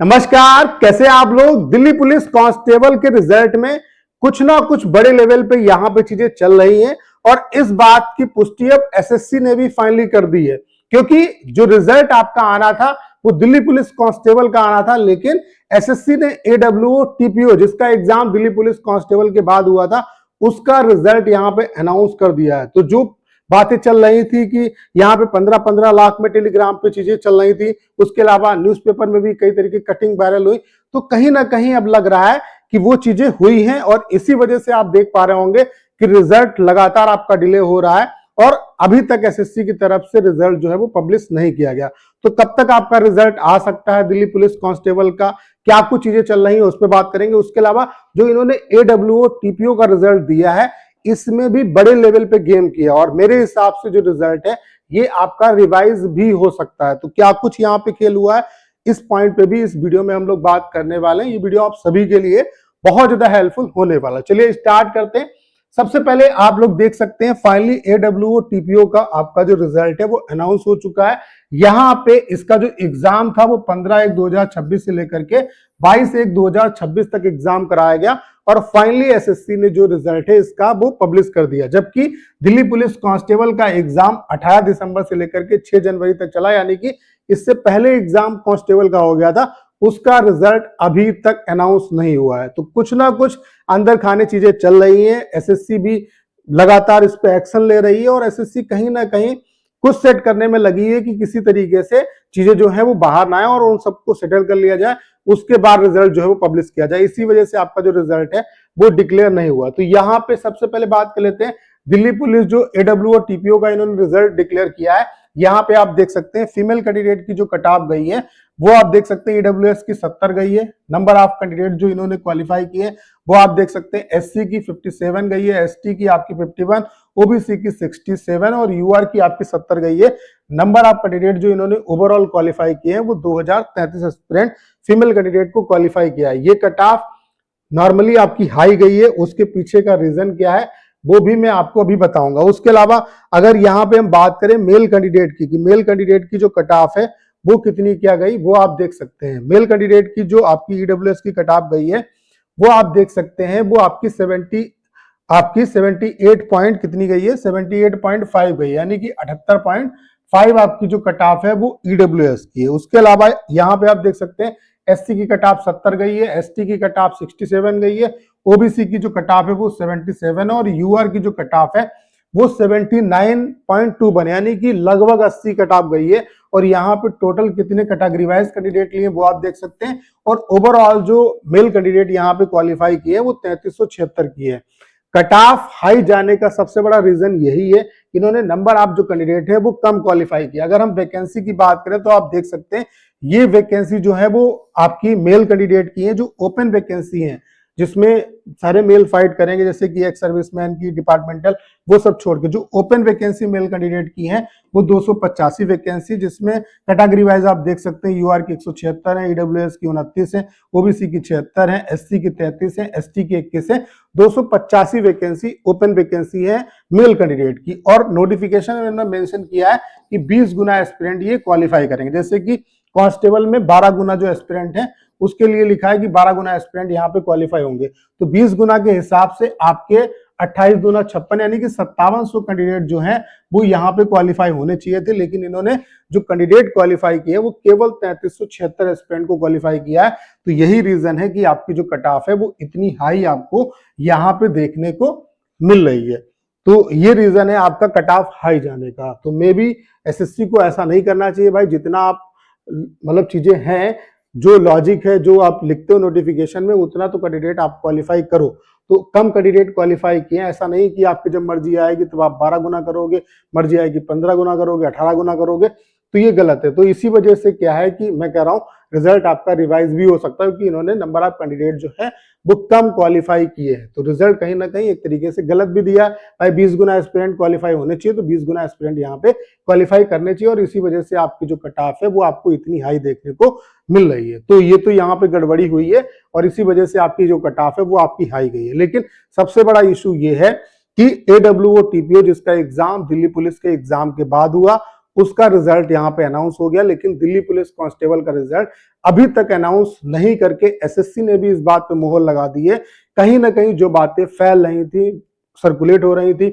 नमस्कार, कैसे आप लोग। दिल्ली पुलिस कांस्टेबल के रिजल्ट में कुछ ना कुछ बड़े लेवल पे यहां पे चीजें चल रही हैं और इस बात की पुष्टि अब एसएससी ने भी फाइनली कर दी है, क्योंकि जो रिजल्ट आपका आना था वो दिल्ली पुलिस कांस्टेबल का आना था, लेकिन एसएससी ने एडब्ल्यूओ टीपीओ जिसका एग्जाम दिल्ली पुलिस कांस्टेबल के बाद हुआ था उसका रिजल्ट यहां पे अनाउंस कर दिया है। तो जो बातें चल रही थी कि यहाँ पे 15-15 लाख में टेलीग्राम पे चीजें चल रही थी, उसके अलावा न्यूज़पेपर में भी कई तरीके की कटिंग वायरल हुई, तो कहीं ना कहीं अब लग रहा है कि वो चीजें हुई हैं और इसी वजह से आप देख पा रहे होंगे कि रिजल्ट लगातार आपका डिले हो रहा है और अभी तक एसएससी की तरफ से रिजल्ट जो है वो पब्लिश नहीं किया गया। तो कब तक आपका रिजल्ट आ सकता है दिल्ली पुलिस कांस्टेबल का, क्या कुछ चीजें चल रही है उस पर बात करेंगे। उसके अलावा जो इन्होंने एडब्ल्यूओ टीपीओ का रिजल्ट दिया है इसमें भी बड़े लेवल पे गेम किया और मेरे हिसाब से जो रिजल्ट है ये आपका रिवाइज भी हो सकता है। तो क्या कुछ यहाँ पे खेल हुआ है इस पॉइंट पे भी इस वीडियो में हम लोग बात करने वाले हैं। ये वीडियो आप सभी के लिए बहुत ज्यादा हेल्पफुल होने वाला है। चलिए स्टार्ट करते हैं। सबसे पहले आप लोग देख सकते हैं फाइनली एडब्ल्यूओ टीपीओ का आपका जो रिजल्ट है वो अनाउंस हो चुका है। यहाँ पे इसका जो एग्जाम था वो 15/1/2026 से लेकर के 22/1/2026 तक एग्जाम कराया गया और फाइनली एसएससी ने जो रिजल्ट है इसका वो पब्लिश कर दिया। जबकि दिल्ली पुलिस कांस्टेबल का एग्जाम 18 दिसंबर से लेकर के 6 जनवरी तक चला, यानी कि इससे पहले एग्जाम कांस्टेबल का हो गया था, उसका रिजल्ट अभी तक अनाउंस नहीं हुआ है। तो कुछ ना कुछ अंदर खाने चीजें चल रही हैं, एसएससी भी लगातार इस पे एक्शन ले रही है और एसएससी कहीं ना कहीं कुछ सेट करने में लगी है कि किसी तरीके से चीजें जो है वो बाहर ना आए और उन सबको सेटल कर लिया जाए, उसके बाद रिजल्ट जो है वो पब्लिश किया जाए। इसी वजह से आपका जो रिजल्ट है वो डिक्लेयर नहीं हुआ। तो यहाँ पे सबसे पहले बात कर लेते हैं दिल्ली पुलिस जो एडब्ल्यूओ टीपीओ का इन्होंने रिजल्ट डिक्लेयर किया है। यहाँ पे आप देख सकते हैं फीमेल कैंडिडेट की जो कट ऑफ गई है वो आप देख सकते हैं ईडब्ल्यूएस की 70 गई है। नंबर ऑफ कैंडिडेट जो इन्होंने क्वालिफाई किए वो आप देख सकते हैं एससी की 57 गई है, एसटी की आपकी 51, ओबीसी की 67 और यूआर की आपकी 70 गई है। नंबर ऑफ कैंडिडेट जो इन्होंने ओवरऑल क्वालिफाई किए हैं वो 2033 एस्पिरेंट फीमेल कैंडिडेट को क्वालिफाई किया है। ये कट ऑफ नॉर्मली आपकी हाई गई है, उसके पीछे का रीजन क्या है वो भी मैं आपको अभी बताऊंगा। उसके अलावा अगर यहाँ पे हम बात करें मेल कैंडिडेट की, मेल कैंडिडेट की जो कट ऑफ है वो कितनी क्या गई वो आप देख सकते हैं। मेल कैंडिडेट की जो आपकी ईडब्ल्यूएस की कट ऑफ गई है वो आप देख सकते हैं, वो आपकी 78 पॉइंट कितनी गई है, 78.5 गई, यानी कि 78.5 आपकी जो कट ऑफ है वो ईडब्ल्यूएस की है। उसके अलावा यहाँ पे आप देख सकते हैं एससी की कट ऑफ 70 गई है, एसटी की कट ऑफ 67 गई है, ओबीसी की जो कट ऑफ है वो 77 और यूआर की जो कट ऑफ है वो 79.2 बने, यानी कि लगभग 80 कट ऑफ गई है। और यहाँ पे टोटल कितने कैटेगरी वाइज कैंडिडेट लिए वो आप देख सकते हैं और ओवरऑल जो मेल कैंडिडेट यहाँ पे क्वालिफाई किए वो 3376 की है। कट ऑफ हाई जाने का सबसे बड़ा रीजन यही है, इन्होंने नंबर ऑफ जो कैंडिडेट है वो कम क्वालिफाई किया। अगर हम वैकेंसी की बात करें तो आप देख सकते हैं ये वैकेंसी जो है वो आपकी मेल कैंडिडेट की है, जो ओपन वैकेंसी है जिसमें सारे मेल फाइट करेंगे, जैसे कि एक्स सर्विसमैन की, डिपार्टमेंटल, वो सब छोड़ के जो ओपन वैकेंसी मेल कैंडिडेट की है वो 285 वैकेंसी, जिसमें कैटेगरी वाइज आप देख सकते हैं यूआर की 176 है, ईडब्ल्यूएस की 29 है, ओबीसी की 76 है, एससी की 33 है, एसटी की 21 है। 285 वैकेंसी ओपन वैकेंसी है मेल कैंडिडेट की और नोटिफिकेशन में उन्होंने मेंशन किया है कि 20 गुना एस्पिरेंट ये क्वालिफाई करेंगे। जैसे कि कांस्टेबल में 12 गुना जो एस्पिरेंट है उसके लिए लिखा है कि 12 गुना एस्पिरेंट यहाँ पे क्वालिफाई होंगे, तो 20 गुना के हिसाब से आपके 28 दूना 56 यानी कि 5700 कैंडिडेट जो हैं वो यहाँ पे क्वालिफाई होने चाहिए थे, लेकिन इन्होंने जो कैंडिडेट क्वालिफाई किए वो केवल 3376 एस्पिरेंट को क्वालिफाई किया है। तो यही रीजन है कि आपकी जो कट ऑफ है वो इतनी हाई आपको यहाँ पे देखने को मिल रही है। तो ये रीजन है आपका कट ऑफ हाई जाने का। तो मे बी एसएससी को ऐसा नहीं करना चाहिए भाई, जितना आप मतलब चीजें हैं, जो लॉजिक है, जो आप लिखते हो नोटिफिकेशन में उतना तो कैंडिडेट आप क्वालिफाई करो। तो कम कैंडिडेट क्वालिफाई किए, ऐसा नहीं कि आपकी जब मर्जी आएगी तो आप 12 गुना करोगे, मर्जी आएगी 15 गुना करोगे, 18 गुना करोगे, तो ये गलत है। तो इसी वजह से क्या है कि मैं कह रहा हूँ रिजल्ट आपका रिवाइज भी हो सकता है, क्योंकि इन्होंने नंबर ऑफ कैंडिडेट जो है वो कम क्वालिफाई किए हैं। तो रिजल्ट कहीं ना कहीं एक तरीके से गलत भी दिया है भाई, 20 गुना एस्पिरेंट क्वालिफाई होने चाहिए तो 20 गुना एस्पिरेंट यहाँ पे क्वालिफाई करने चाहिए, और इसी वजह से आपकी जो कट ऑफ है वो आपको इतनी हाई देखने को मिल रही है। तो ये तो यहाँ पे गड़बड़ी हुई है और इसी वजह से आपकी जो कट ऑफ है वो आपकी हाई गई है। लेकिन सबसे बड़ा इशू ये है कि एडब्ल्यूओ टीपीओ जिसका एग्जाम दिल्ली पुलिस के एग्जाम के बाद हुआ उसका रिजल्ट यहाँ पे अनाउंस हो गया, लेकिन दिल्ली पुलिस कांस्टेबल का रिजल्ट अभी तक अनाउंस नहीं करके एसएससी ने भी इस बात पे मोहर लगा दी है। कहीं ना कहीं जो बातें फैल रही थी, सर्कुलेट हो रही थी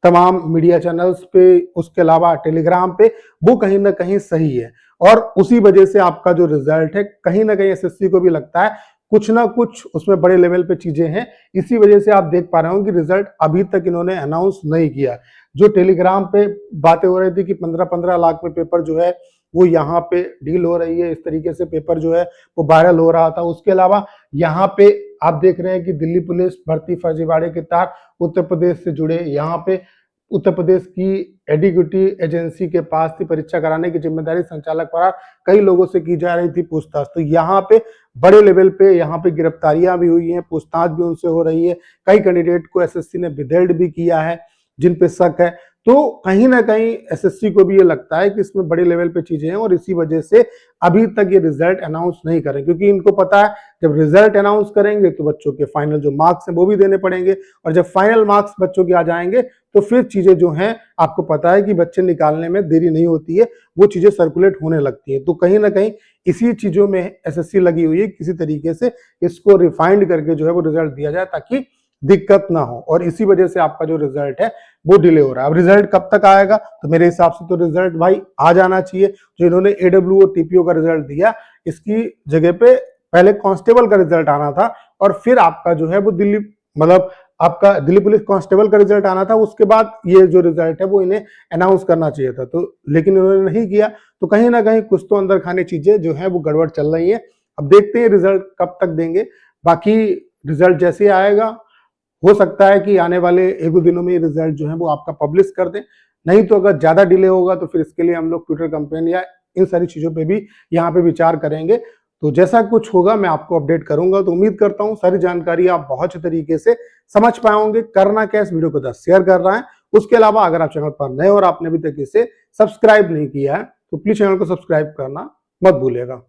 तमाम मीडिया चैनल्स पे, उसके अलावा टेलीग्राम पे, वो कहीं ना कहीं सही है। और उसी वजह से आपका जो रिजल्ट है, कहीं ना कहीं एसएससी को भी लगता है कुछ ना कुछ उसमें बड़े लेवल पे चीजें हैं। इसी वजह से आप देख पा रहे हो कि रिजल्ट अभी तक इन्होंने अनाउंस नहीं किया। जो टेलीग्राम पे बातें हो रही थी कि 15-15 लाख में पेपर जो है वो यहाँ पे डील हो रही है, इस तरीके से पेपर जो है वो वायरल हो रहा था। उसके अलावा यहाँ पे आप देख रहे हैं कि दिल्ली पुलिस भर्ती फर्जीवाड़े के तार उत्तर प्रदेश से जुड़े, यहाँ पे उत्तर प्रदेश की एडिक्यूटी एजेंसी के पास थी, परीक्षा कराने की जिम्मेदारी संचालक पर कई लोगों से की जा रही थी पूछताछ। तो यहाँ पे बड़े लेवल पे यहाँ पे गिरफ्तारियां भी हुई हैं, पूछताछ भी उनसे हो रही है। कई कैंडिडेट को एसएससी ने विधेयक भी किया है जिन पे शक है। तो कहीं ना कहीं एसएससी को भी ये लगता है कि इसमें बड़े लेवल पे चीजें हैं, और इसी वजह से अभी तक ये रिजल्ट अनाउंस नहीं करें, क्योंकि इनको पता है जब रिजल्ट अनाउंस करेंगे तो बच्चों के फाइनल जो मार्क्स हैं वो भी देने पड़ेंगे, और जब फाइनल मार्क्स बच्चों के आ जाएंगे तो फिर चीजें जो हैं, आपको पता है कि बच्चे निकालने में देरी नहीं होती है, वो चीजें सर्कुलेट होने लगती है। तो कहीं ना कहीं इसी चीजों में एसएससी लगी हुई है, किसी तरीके से इसको रिफाइंड करके जो है वो रिजल्ट दिया जाए ताकि दिक्कत ना हो, और इसी वजह से आपका जो रिजल्ट है वो डिले हो रहा है। अब रिजल्ट कब तक आएगा? तो मेरे हिसाब से तो रिजल्ट भाई आ जाना चाहिए। जो इन्होंने एडब्ल्यू और टीपीओ का रिजल्ट दिया, इसकी जगह पे पहले कांस्टेबल का रिजल्ट आना था, और फिर आपका जो है वो दिल्ली, मतलब आपका दिल्ली पुलिस कांस्टेबल का रिजल्ट आना था। उसके बाद ये जो रिजल्ट है वो इन्हें अनाउंस करना चाहिए था, तो लेकिन इन्होंने नहीं किया। तो कहीं ना कहीं कुछ तो अंदर खाने चीजें जो है वो गड़बड़ चल रही है। अब देखते हैं रिजल्ट कब तक देंगे। बाकी रिजल्ट जैसे आएगा, हो सकता है कि आने वाले एक दो दिनों में रिजल्ट जो है वो आपका पब्लिश कर दें। नहीं तो अगर ज्यादा डिले होगा तो फिर इसके लिए हम लोग ट्विटर कैंपेन या इन सारी चीजों पे भी यहाँ पे विचार करेंगे। तो जैसा कुछ होगा मैं आपको अपडेट करूंगा। तो उम्मीद करता हूँ सारी जानकारी आप बहुत अच्छे तरीके से समझ पाए होंगे। करना क्या, इस वीडियो को 10 शेयर कर रहा है। उसके अलावा अगर आप चैनल पर नए और आपने अभी तक इसे सब्सक्राइब नहीं किया है तो प्लीज चैनल को सब्सक्राइब करना मत भूलिएगा।